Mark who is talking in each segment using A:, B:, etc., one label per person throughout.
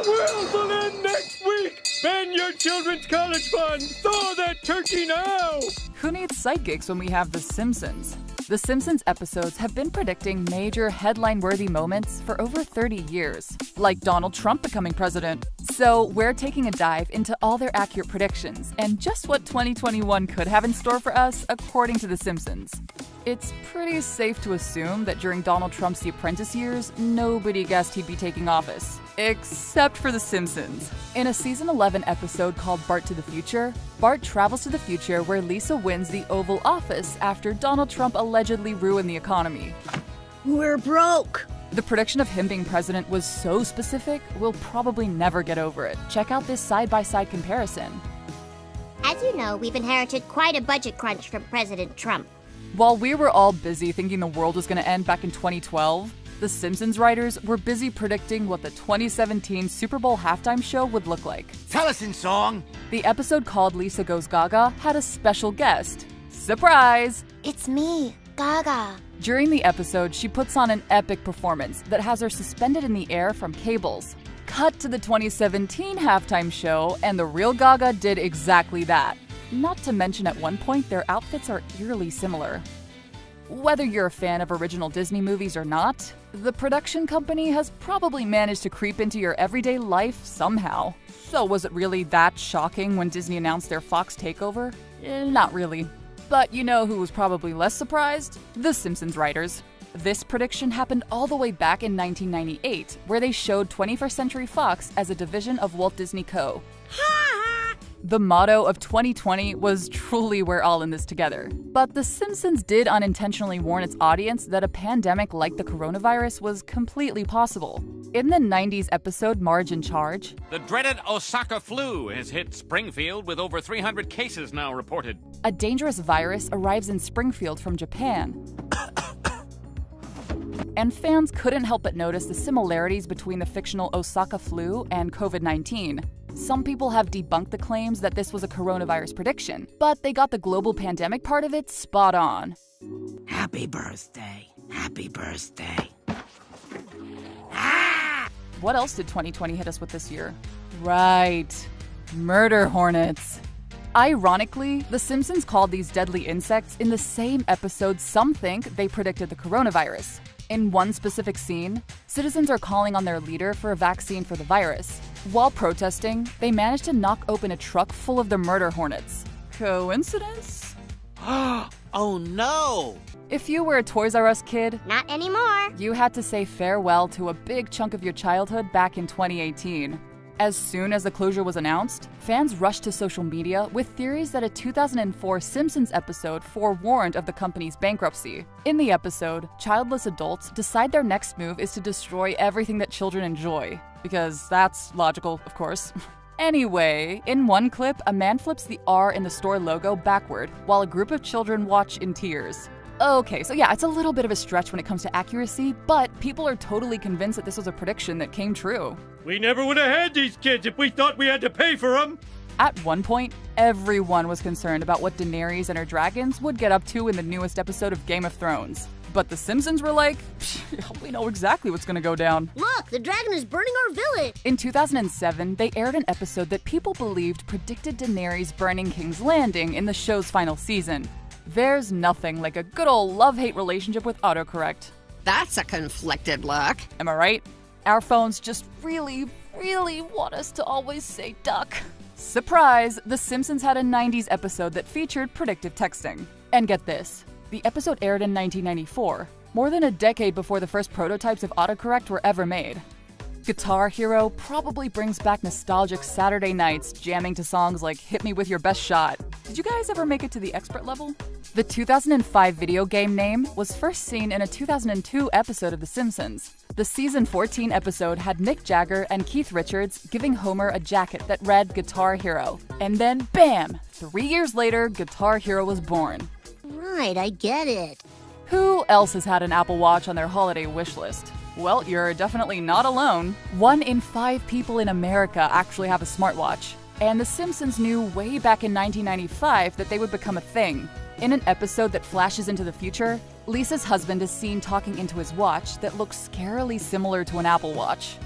A: wheels will end next week! Spend your children's college fund! Thaw that turkey now!
B: Who needs psychics when we have The Simpsons? The Simpsons episodes have been predicting major headline-worthy moments for over 30 years, like Donald Trump becoming president. So we're taking a dive into all their accurate predictions and just what 2021 could have in store for us according to The Simpsons. It's pretty safe to assume that during Donald Trump's The Apprentice years, nobody guessed he'd be taking office. Except for The Simpsons. In a season 11 episode called Bart to the Future, Bart travels to the future where Lisa wins the Oval Office after Donald Trump allegedly ruined the economy.
C: We're broke!
B: The prediction of him being president was so specific, we'll probably never get over it. Check out this side-by-side comparison.
D: As you know, we've inherited quite a budget crunch from President Trump.
B: While we were all busy thinking the world was going to end back in 2012, the Simpsons writers were busy predicting what the 2017 Super Bowl halftime show would look like.
E: Tell us in song!
B: The episode called Lisa Goes Gaga had a special guest. Surprise!
D: It's me, Gaga.
B: During the episode, she puts on an epic performance that has her suspended in the air from cables. Cut to the 2017 halftime show, and the real Gaga did exactly that. Not to mention at one point, their outfits are eerily similar. Whether you're a fan of original Disney movies or not, the production company has probably managed to creep into your everyday life somehow. So was it really that shocking when Disney announced their Fox takeover? Not really. But you know who was probably less surprised? The Simpsons writers. This prediction happened all the way back in 1998, where they showed 21st Century Fox as a division of Walt Disney Co. The motto of 2020 was truly we're all in this together. But The Simpsons did unintentionally warn its audience that a pandemic like the coronavirus was completely possible. In the 90s episode Marge in Charge,
F: the dreaded Osaka flu has hit Springfield with over 300 cases now reported.
B: A dangerous virus arrives in Springfield from Japan. And fans couldn't help but notice the similarities between the fictional Osaka flu and COVID-19. Some people have debunked the claims that this was a coronavirus prediction, but they got the global pandemic part of it spot on.
C: Happy birthday. Happy birthday.
B: What else did 2020 hit us with this year? Right, murder hornets. Ironically, The Simpsons called these deadly insects in the same episode some think they predicted the coronavirus. In one specific scene, citizens are calling on their leader for a vaccine for the virus. While protesting, they managed to knock open a truck full of the murder hornets. Coincidence?
E: Oh no!
B: If you were a Toys R Us kid,
D: Not anymore.
B: you had to say farewell to a big chunk of your childhood back in 2018. As soon as the closure was announced, fans rushed to social media with theories that a 2004 Simpsons episode forewarned of the company's bankruptcy. In the episode, childless adults decide their next move is to destroy everything that children enjoy. Because that's logical, of course. Anyway, in one clip, a man flips the R in the store logo backward, while a group of children watch in tears. Okay, so yeah, it's a little bit of a stretch when it comes to accuracy, but people are totally convinced that this was a prediction that came true.
A: We never would have had these kids if we thought we had to pay for them!
B: At one point, everyone was concerned about what Daenerys and her dragons would get up to in the newest episode of Game of Thrones. But The Simpsons were like, we know exactly what's gonna go down.
C: Look, the dragon is burning our village!
B: In 2007, they aired an episode that people believed predicted Daenerys burning King's Landing in the show's final season. There's nothing like a good old love-hate relationship with autocorrect.
C: That's a conflicted look.
B: Am I right? Our phones just really want us to always say duck. Surprise! The Simpsons had a 90s episode that featured predictive texting. And get this, the episode aired in 1994, more than a decade before the first prototypes of autocorrect were ever made. Guitar Hero probably brings back nostalgic Saturday nights jamming to songs like Hit Me With Your Best Shot. Did you guys ever make it to the expert level? The 2005 video game name was first seen in a 2002 episode of The Simpsons. The season 14 episode had Mick Jagger and Keith Richards giving Homer a jacket that read Guitar Hero. And then, bam! 3 years later, Guitar Hero was born.
C: Right, I get it.
B: Who else has had an Apple Watch on their holiday wish list? Well, you're definitely not alone. 1 in 5 people in America actually have a smartwatch. And The Simpsons knew way back in 1995 that they would become a thing. In an episode that flashes into the future, Lisa's husband is seen talking into his watch that looks scarily similar to an Apple Watch.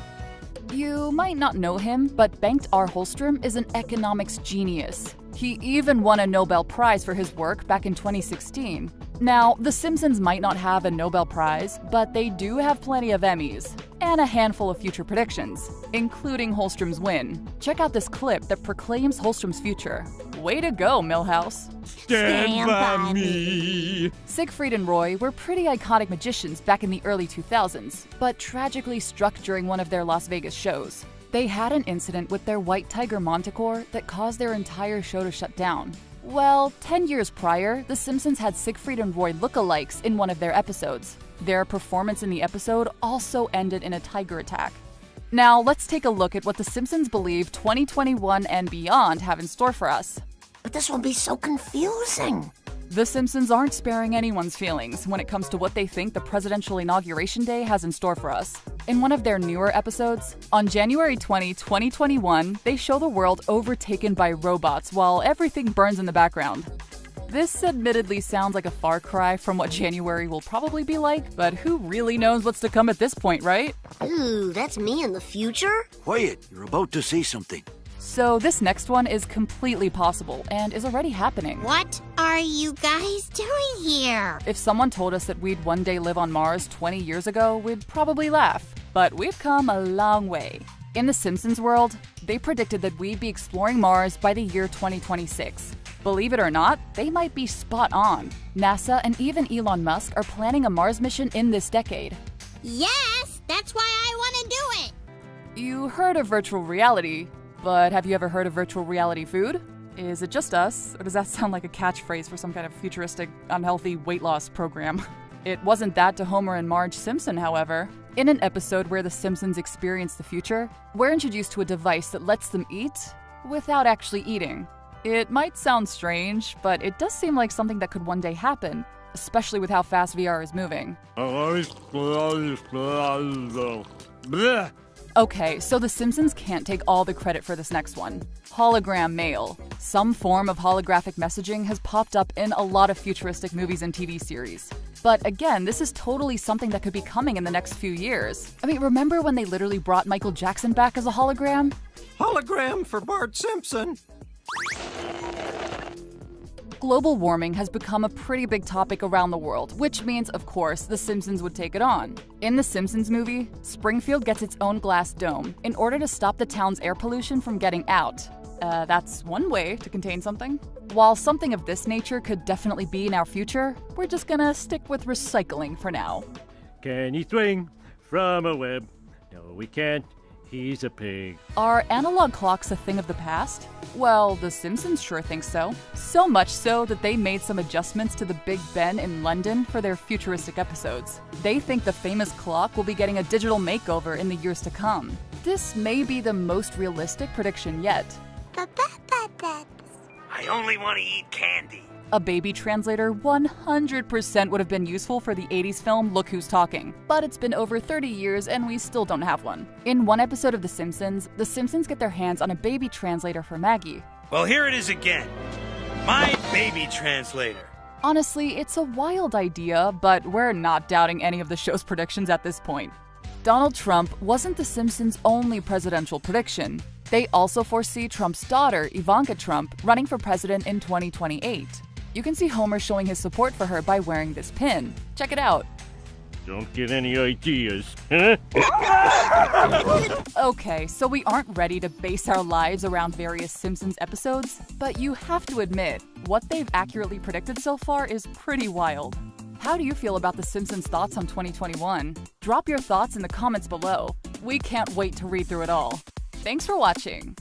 B: You might not know him, but Bengt R. Holmstrom is an economics genius. He even won a Nobel Prize for his work back in 2016. Now, The Simpsons might not have a Nobel Prize, but they do have plenty of Emmys, and a handful of future predictions, including Holmstrom's win. Check out this clip that proclaims Holmstrom's future. Way to go, Milhouse.
A: Stand by me.
B: Siegfried and Roy were pretty iconic magicians back in the early 2000s, but tragically struck during one of their Las Vegas shows. They had an incident with their white tiger manticore that caused their entire show to shut down. Well, 10 years prior, The Simpsons had Siegfried and Roy lookalikes in one of their episodes. Their performance in the episode also ended in a tiger attack. Now, let's take a look at what The Simpsons believe 2021 and beyond have in store for us.
C: But this will be so confusing.
B: The Simpsons aren't sparing anyone's feelings when it comes to what they think the presidential inauguration day has in store for us. In one of their newer episodes, on January 20, 2021, they show the world overtaken by robots while everything burns in the background. This admittedly sounds like a far cry from what January will probably be like, but who really knows what's to come at this point, right?
C: Ooh, that's me in the future?
E: Quiet, you're about to say something.
B: So this next one is completely possible and is already happening.
D: What are you guys doing here?
B: If someone told us that we'd one day live on Mars 20 years ago, we'd probably laugh. But we've come a long way. In The Simpsons world, they predicted that we'd be exploring Mars by the year 2026. Believe it or not, they might be spot on. NASA and even Elon Musk are planning a Mars mission in this decade.
D: Yes, that's why I want to do it.
B: You heard of virtual reality, but have you ever heard of virtual reality food? Is it just us, or does that sound like a catchphrase for some kind of futuristic, unhealthy weight loss program? It wasn't that to Homer and Marge Simpson, however. In an episode where The Simpsons experience the future, we're introduced to a device that lets them eat without actually eating. It might sound strange, but it does seem like something that could one day happen, especially with how fast VR is moving. Okay, so The Simpsons can't take all the credit for this next one. Hologram mail. Some form of holographic messaging has popped up in a lot of futuristic movies and TV series. But again, this is totally something that could be coming in the next few years. I mean, remember when they literally brought Michael Jackson back as a hologram?
A: Hologram for Bart Simpson.
B: Global warming has become a pretty big topic around the world, which means, of course, The Simpsons would take it on. In the Simpsons movie, Springfield gets its own glass dome in order to stop the town's air pollution from getting out. That's one way to contain something. While something of this nature could definitely be in our future, we're just gonna stick with recycling for now.
A: Can he swing from a web? No, we can't. He's a pig.
B: Are analog clocks a thing of the past? Well, The Simpsons sure think so. So much so that they made some adjustments to the Big Ben in London for their futuristic episodes. They think the famous clock will be getting a digital makeover in the years to come. This may be the most realistic prediction yet.
E: I only want to eat candy.
B: A baby translator 100% would have been useful for the 80s film Look Who's Talking, but it's been over 30 years and we still don't have one. In one episode of The Simpsons get their hands on a baby translator for Maggie.
G: Well, here it is again. My baby translator.
B: Honestly, it's a wild idea, but we're not doubting any of the show's predictions at this point. Donald Trump wasn't The Simpsons' only presidential prediction. They also foresee Trump's daughter, Ivanka Trump, running for president in 2028. You can see Homer showing his support for her by wearing this pin. Check it out.
A: Don't get any ideas, huh?
B: Okay, so we aren't ready to base our lives around various Simpsons episodes, but you have to admit, what they've accurately predicted so far is pretty wild. How do you feel about The Simpsons' thoughts on 2021? Drop your thoughts in the comments below. We can't wait to read through it all. Thanks for watching.